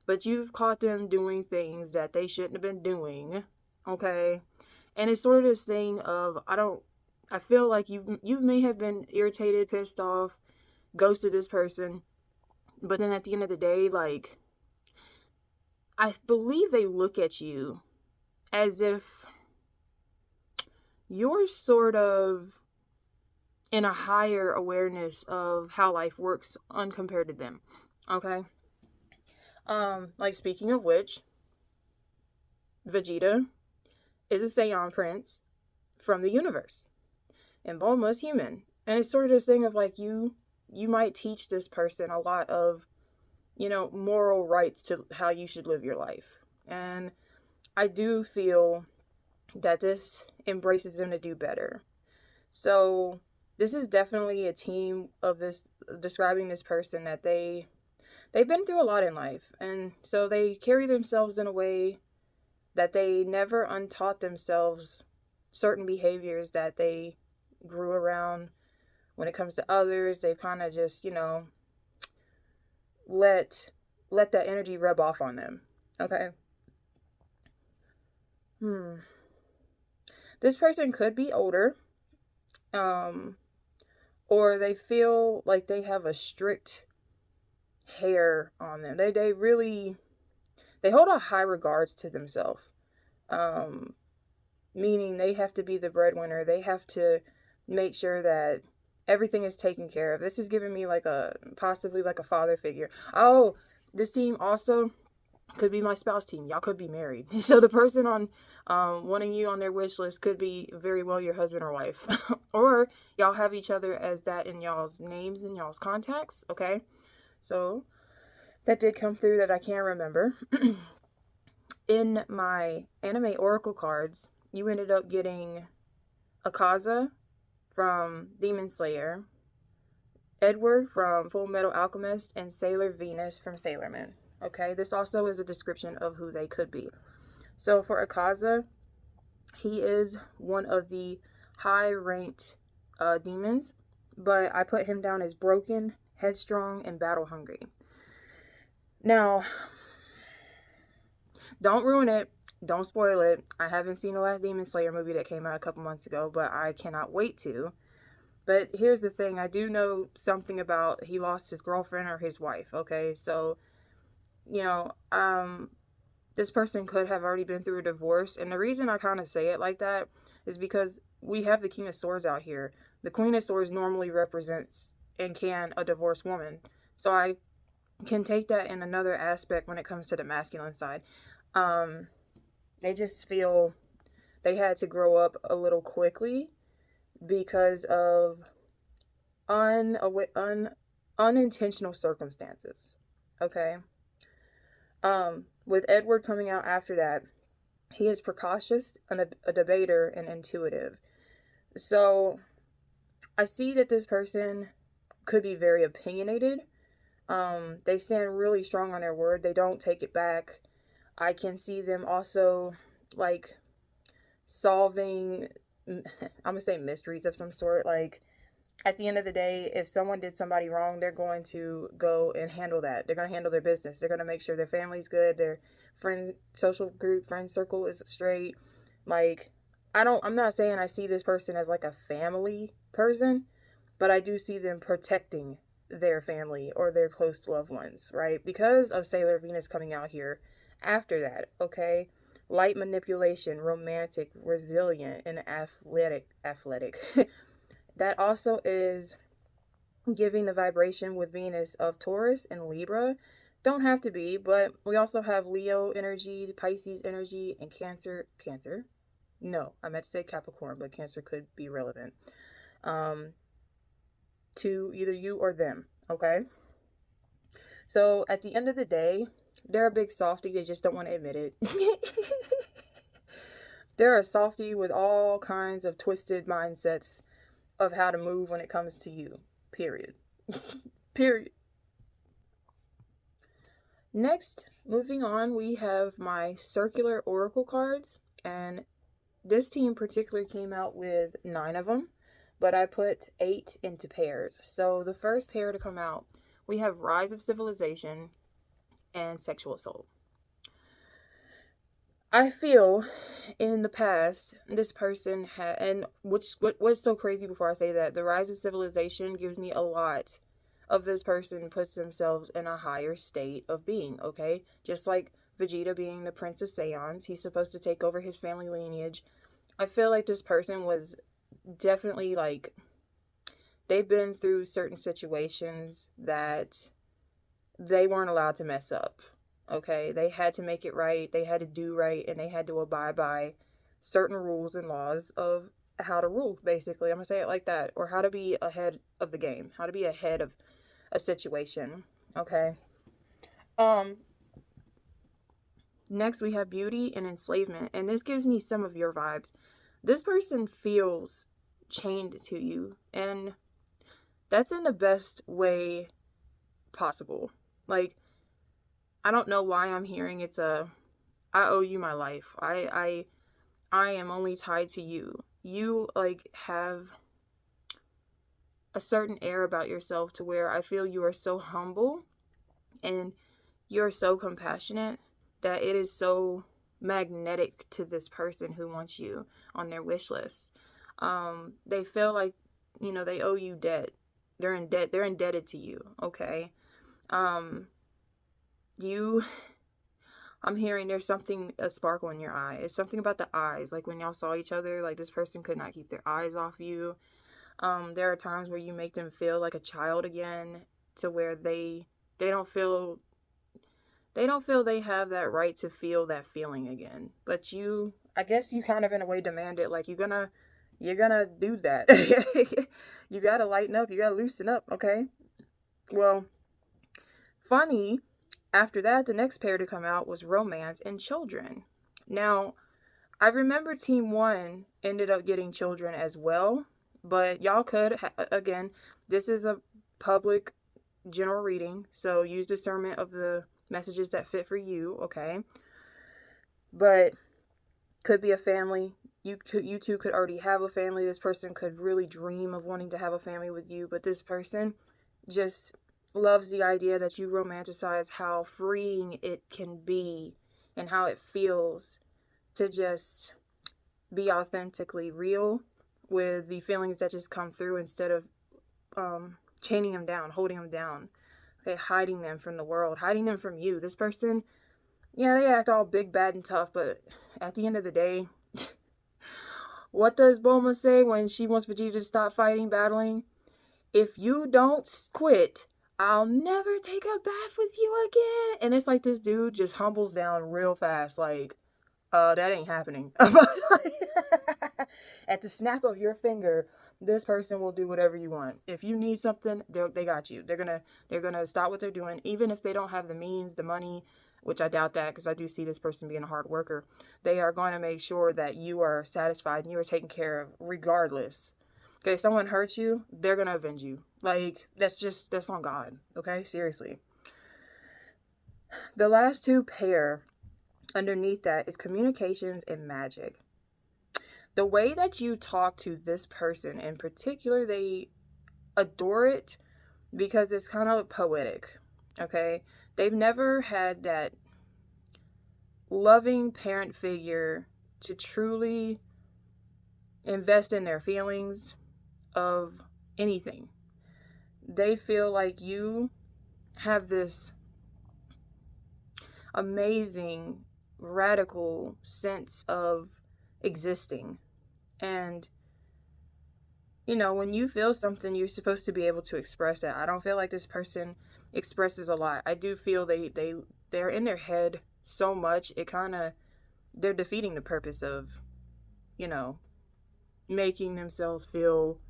but you've caught them doing things that they shouldn't have been doing, okay? And it's sort of this thing of, I feel like you may have been irritated, pissed off, ghosted this person, but then at the end of the day, like, I believe they look at you as if you're sort of in a higher awareness of how life works uncompared to them, okay? Like, speaking of which, Vegeta is a Saiyan prince from the universe, and Bulma's human. And it's sort of this thing of, like, you might teach this person a lot of, you know, moral rights to how you should live your life. And I do feel that this embraces them to do better. So this is definitely a team of this, describing this person that they've been through a lot in life. And so they carry themselves in a way that they never untaught themselves certain behaviors that they grew around. When it comes to others, they've kind of just, you know, let that energy rub off on them. Okay. This person could be older, or they feel like they have a strict hair on them. They hold a high regards to themselves, meaning they have to be the breadwinner. They have to make sure that everything is taken care of. This is giving me like possibly like a father figure. Oh, this team also could be my spouse team. Y'all could be married. So the person on wanting you on their wish list could be very well your husband or wife. Or y'all have each other as that in y'all's names and y'all's contacts. Okay. So that did come through that I can't remember. In my anime oracle cards, you ended up getting Akaza from Demon Slayer, Edward from Full Metal Alchemist, and Sailor Venus from Sailor Moon. Okay, this also is a description of who they could be. So for Akaza, he is one of the high-ranked demons, but I put him down as broken, headstrong, and battle-hungry. Now, don't ruin it. Don't spoil it. I haven't seen the last Demon Slayer movie that came out a couple months ago, but I cannot wait to. But here's the thing. I do know something about he lost his girlfriend or his wife, okay? So, you know, this person could have already been through a divorce. And the reason I kind of say it like that is because we have the King of Swords out here. The Queen of Swords normally represents and can a divorced woman. So I can take that in another aspect when it comes to the masculine side. They just feel they had to grow up a little quickly because of unintentional circumstances. Okay. With Edward coming out after that, he is precautious, a debater, and intuitive. So I see that this person could be very opinionated. They stand really strong on their word. They don't take it back. I can see them also like solving, I'm gonna say, mysteries of some sort. Like, at the end of the day, if someone did somebody wrong, they're going to go and handle that. They're going to handle their business. They're going to make sure their family's good, their friend circle is straight. Like, I'm not saying I see this person as like a family person, but I do see them protecting their family or their close loved ones, right? Because of Sailor Venus coming out here after that, okay? Light manipulation, romantic, resilient, and athletic. That also is giving the vibration with Venus of Taurus and Libra. Don't have to be, but we also have Leo energy, Pisces energy, and Cancer. No, I meant to say Capricorn, but Cancer could be relevant. To either you or them, okay? So at the end of the day, they're a big softie. They just don't want to admit it. They're a softie with all kinds of twisted mindsets of how to move when it comes to you. Period. Period. Next, moving on, we have my circular oracle cards. And this team particularly came out with 9 of them, but I put 8 into pairs. So the first pair to come out, we have Rise of Civilization, and sexual assault. I feel in the past, this person had, and what's so crazy before I say that, the rise of civilization gives me a lot of this person puts themselves in a higher state of being, okay? Just like Vegeta being the Prince of Saiyans, he's supposed to take over his family lineage. I feel like this person was definitely like, they've been through certain situations that they weren't allowed to mess up. Okay, they had to make it right, they had to do right, and they had to abide by certain rules and laws of how to rule, basically. I'm gonna say it like that. Or how to be ahead of the game, how to be ahead of a situation. Okay. Next we have beauty and enslavement, and this gives me some of your vibes. This person feels chained to you, and that's in the best way possible. Like, I don't know why I'm hearing it's I owe you my life. I am only tied to you. You like have a certain air about yourself to where I feel you are so humble and you're so compassionate that it is so magnetic to this person who wants you on their wish list. They feel like, you know, they owe you debt. They're in debt. They're indebted to you. Okay. I'm hearing there's something, a sparkle in your eye. It's something about the eyes. Like when y'all saw each other, like this person could not keep their eyes off you. There are times where you make them feel like a child again, to where they don't feel they have that right to feel that feeling again. But you, I guess you kind of in a way demand it. Like you're gonna do that. You gotta lighten up. You gotta loosen up. Okay. Well, funny. After that, the next pair to come out was romance and children. Now, I remember Team 1 ended up getting children as well, but y'all could, again, this is a public general reading, so use discernment of the messages that fit for you, okay? But could be a family. You two could already have a family. This person could really dream of wanting to have a family with you, but this person just loves the idea that you romanticize how freeing it can be and how it feels to just be authentically real with the feelings that just come through, instead of chaining them down, holding them down, okay, hiding them from the world, hiding them from you. This person, yeah, they act all big, bad, and tough, but at the end of the day, what does Bulma say when she wants Vegeta to stop fighting, battling? If you don't quit, I'll never take a bath with you again. And it's like this dude just humbles down real fast. Like, that ain't happening. At the snap of your finger, this person will do whatever you want. If you need something, they got you. They're gonna stop what they're doing, even if they don't have the means, the money, which I doubt that, because I do see this person being a hard worker. They are going to make sure that you are satisfied and you are taken care of regardless. Okay, if someone hurts you, they're going to avenge you. Like, that's on God. Okay, seriously. The last two pair underneath that is communications and magic. The way that you talk to this person in particular, they adore it because it's kind of poetic. Okay, they've never had that loving parent figure to truly invest in their feelings of anything. They feel like you have this amazing, radical sense of existing. And, you know, when you feel something, you're supposed to be able to express it. I don't feel like this person expresses a lot. I do feel they're in their head so much, they're defeating the purpose of, you know, making themselves feel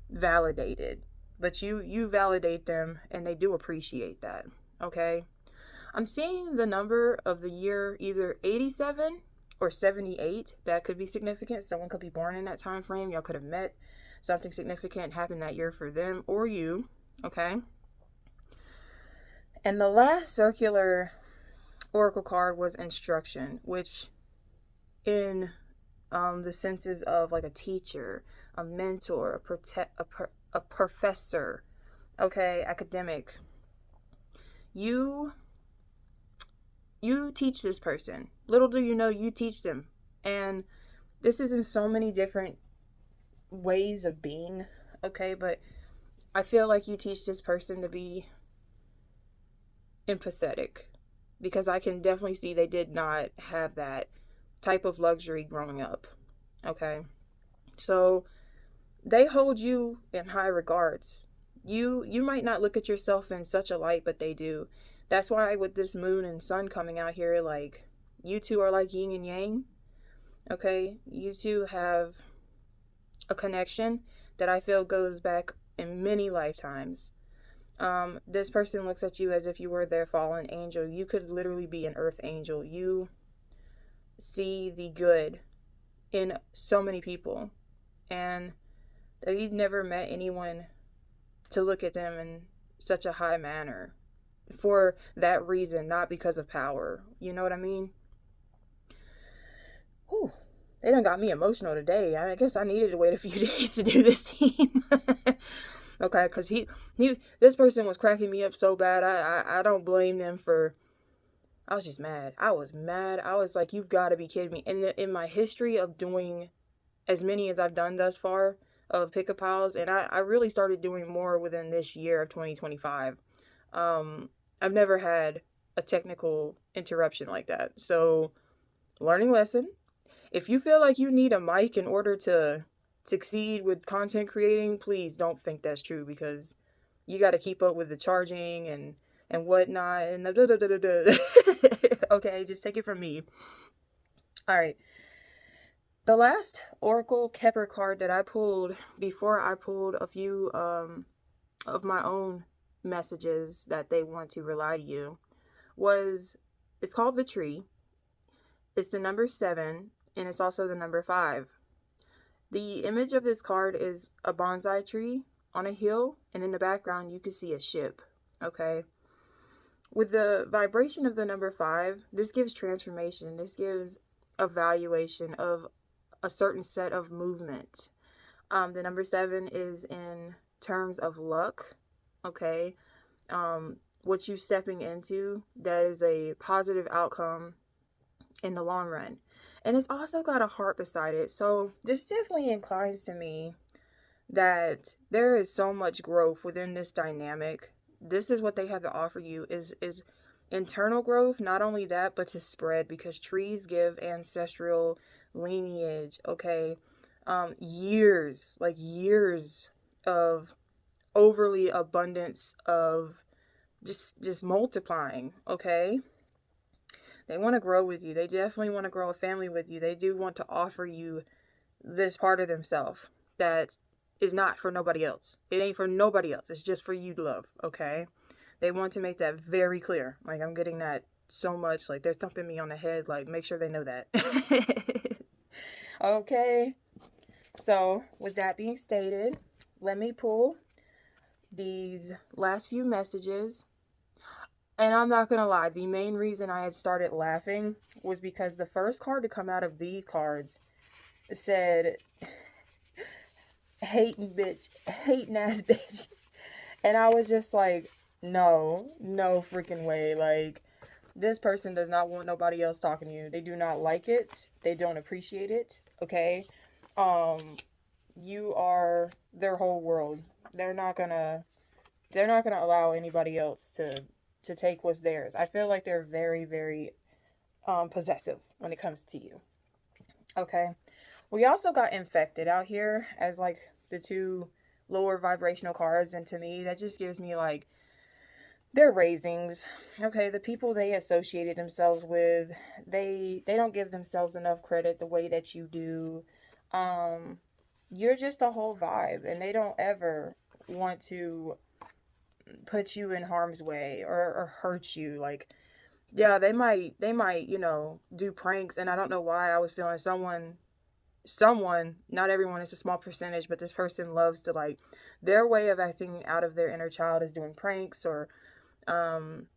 validated. But you validate them, and they do appreciate that. Okay, I'm seeing the number of the year either 87 or 78. That could be significant. Someone could be born in that time frame. Y'all could have met. Something significant happened that year for them or you. Okay, and the last circular oracle card was instruction, which in the senses of like a teacher, a mentor, a professor, okay, academic. You You teach this person. Little do you know, you teach them. And this is in so many different ways of being, okay? But I feel like you teach this person to be empathetic, because I can definitely see they did not have that type of luxury growing up, okay? So they hold you in high regards. You might not look at yourself in such a light, but they do. That's why with this moon and sun coming out here, like, you two are like yin and yang, okay? You two have a connection that I feel goes back in many lifetimes. This person looks at you as if you were their fallen angel. You could literally be an earth angel. You see the good in so many people, and that you've never met anyone to look at them in such a high manner for that reason, not because of power. You know what I mean? Whew. They done got me emotional today. I guess I needed to wait a few days to do this team. Okay, because this person was cracking me up so bad. I don't blame them for. I was just mad. I was mad. I was like, you've got to be kidding me. In my history of doing as many as I've done thus far of pick-a-pals, and I really started doing more within this year of 2025. I've never had a technical interruption like that. So, learning lesson. If you feel like you need a mic in order to succeed with content creating, please don't think that's true, because you got to keep up with the charging and whatnot and okay, just take it from me. All right. The last Oracle Kepler card that I pulled before I pulled a few of my own messages that they want to rely to you it's called the tree. It's the number 7, and it's also the number 5. The image of this card is a bonsai tree on a hill, and in the background you can see a ship, okay? With the vibration of the number 5, this gives transformation. This gives evaluation of a certain set of movement. The number 7 is in terms of luck, okay? What you stepping into, that is a positive outcome in the long run. And it's also got a heart beside it. So this definitely inclines to me that there is so much growth within this dynamic. This is what they have to offer you is internal growth. Not only that, but to spread, because trees give ancestral lineage, okay? Years of overly abundance of just multiplying, okay? They want to grow with you. They definitely want to grow a family with you. They do want to offer you this part of themselves that is not for nobody else. It ain't for nobody else. It's just for you to love, okay? They want to make that very clear. Like, I'm getting that so much. Like, they're thumping me on the head. Like, make sure they know that. Okay. So, with that being stated, let me pull these last few messages. And I'm not going to lie, the main reason I had started laughing was because the first card to come out of these cards said, hating ass bitch. And I was just like, no freaking way. Like, this person does not want nobody else talking to you. They do not like it. They don't appreciate it, okay? You are their whole world. They're not gonna allow anybody else to take what's theirs. I feel like they're very, very possessive when it comes to you. Okay. We also got infected out here as like the 2 lower vibrational cards, and to me that just gives me like their raisings. Okay, the people they associated themselves with, they don't give themselves enough credit the way that you do. You're just a whole vibe, and they don't ever want to put you in harm's way or hurt you. Like, yeah, they might, do pranks, and I don't know why I was feeling someone, not everyone, it's a small percentage, but this person loves to, like, their way of acting out of their inner child is doing pranks, or I'm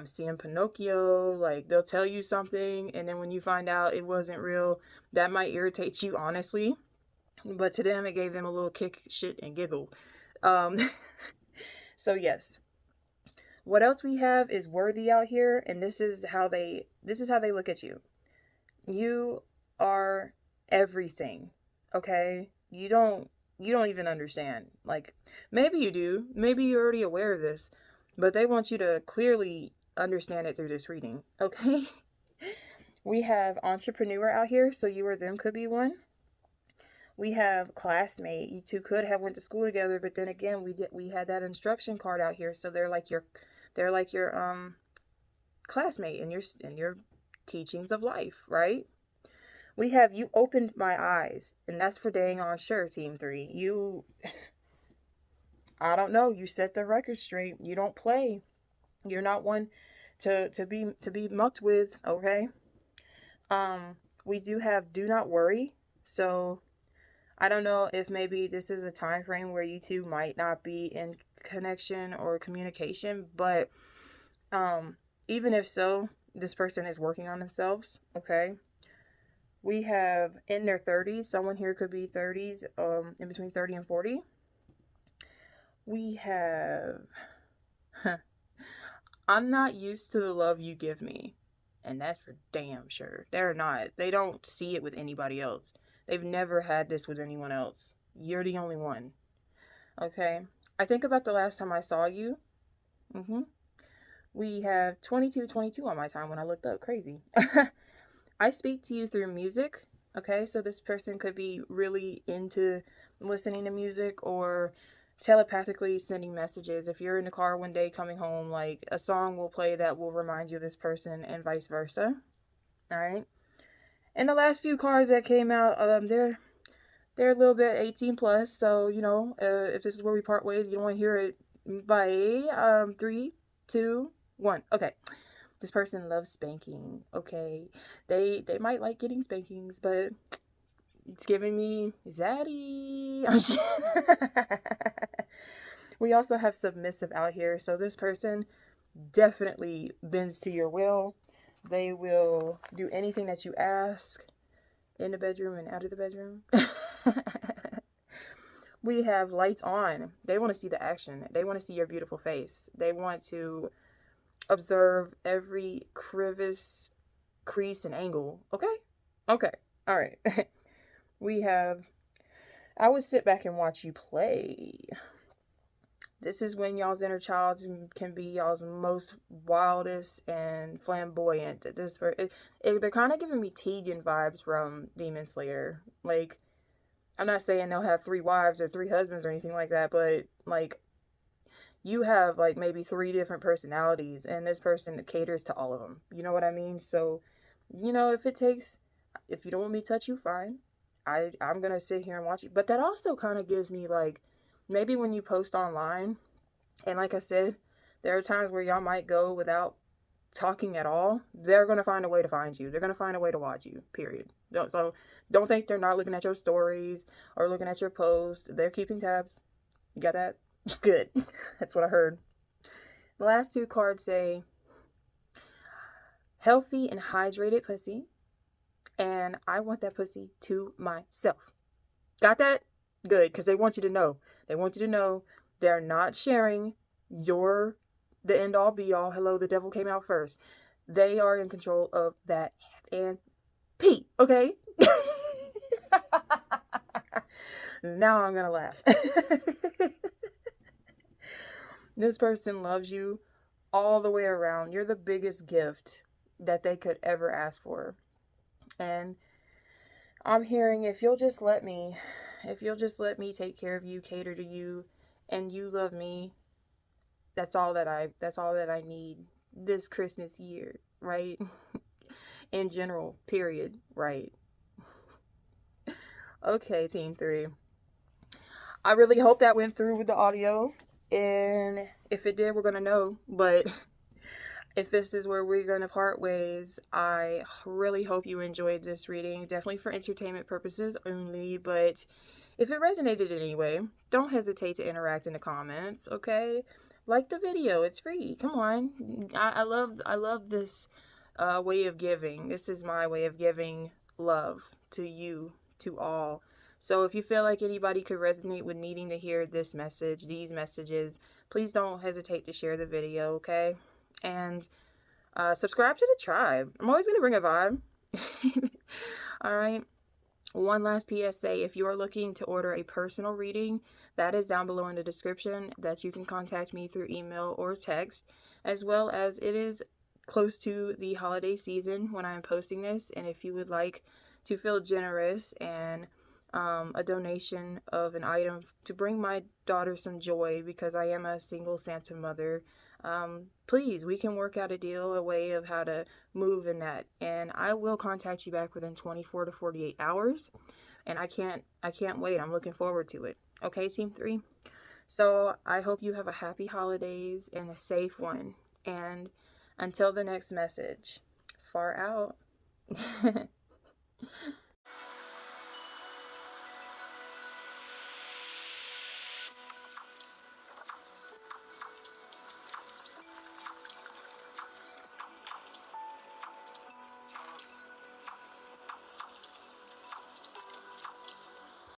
seeing Pinocchio, like, they'll tell you something, and then when you find out it wasn't real, that might irritate you, honestly, but to them, it gave them a little kick, shit, and giggle. So yes, What else we have is worthy out here, and this is how they look at you. You are everything. Okay? You don't even understand. Like, maybe you do. Maybe you're already aware of this, but they want you to clearly understand it through this reading. Okay? We have entrepreneur out here, so you or them could be one. We have classmate. You two could have went to school together, but then again, we had that instruction card out here, so they're like your classmate in your teachings of life, right? We have you opened my eyes, and that's for dang on sure, Team 3. You, I don't know, you set the record straight. You don't play. You're not one to be mucked with, okay? We do have do not worry. So I don't know if maybe this is a time frame where you two might not be in connection or communication, but even if so, this person is working on themselves, okay? We have in their 30s. Someone here could be 30s, in between 30 and 40. We have, I'm not used to the love you give me. And that's for damn sure. They're not. They don't see it with anybody else. They've never had this with anyone else. You're the only one. Okay? I think about the last time I saw you. We have 22 on my time when I looked up. Crazy. I speak to you through music. Okay? So this person could be really into listening to music or telepathically sending messages. If you're in the car one day coming home, like a song will play that will remind you of this person and vice versa. All right. And the last few cards that came out, they're a little bit 18 plus. So, you know, if this is where we part ways, you don't want to hear it by 3, 2, 1. Okay. This person loves spanking. Okay. They might like getting spankings, but it's giving me zaddy. We also have submissive out here. So this person definitely bends to your will. They will do anything that you ask in the bedroom and out of the bedroom. We have lights on. They want to see the action. They want to see your beautiful face. They want to observe every crevice, crease, and angle. Okay? Okay. All right. We have, I would sit back and watch you play. This is when y'all's inner child can be y'all's most wildest and flamboyant. They're kind of giving me Tegan vibes from Demon Slayer. Like, I'm not saying they'll have 3 wives or 3 husbands or anything like that, but like, you have like maybe 3 different personalities, and this person caters to all of them. You know what I mean? So, you know, if you don't want me to touch you, fine. I'm gonna sit here and watch it. But that also kind of gives me like, maybe when you post online, and like I said, there are times where y'all might go without talking at all. They're gonna find a way to find you. They're gonna find a way to watch you, period. So don't think they're not looking at your stories or looking at your posts. They're keeping tabs. You got that? Good. That's what I heard. The last 2 cards say healthy and hydrated pussy, and I want that pussy to myself. Got that? Good, because they want you to know. They want you to know they're not sharing the end all be all. Hello, the devil came out first. They are in control of that and P. Okay? Now I'm gonna laugh. This person loves you all the way around. You're the biggest gift that they could ever ask for. And I'm hearing, if you'll just let me take care of you, cater to you, and you love me, that's all that I need this Christmas year, right? In general, period, right? Okay, Team 3. I really hope that went through with the audio, and if it did, we're gonna know. But if this is where we're gonna part ways, I really hope you enjoyed this reading. Definitely for entertainment purposes only, but if it resonated in any way, don't hesitate to interact in the comments, okay? Like the video, it's free. Come on. I love this way of giving. This is my way of giving love to you, to all. So if you feel like anybody could resonate with needing to hear this message, these messages, please don't hesitate to share the video, okay? And subscribe to the tribe. I'm always going to bring a vibe. All right. One last PSA, if you are looking to order a personal reading, that is down below in the description, that you can contact me through email or text, as well as it is close to the holiday season when I am posting this, and if you would like to feel generous and a donation of an item to bring my daughter some joy, because I am a single Santa mother, please, we can work out a deal, a way of how to move in that, and I will contact you back within 24 to 48 hours, and I can't wait. I'm looking forward to it. Okay, Team 3? So I hope you have a happy holidays and a safe one, and until the next message, far out.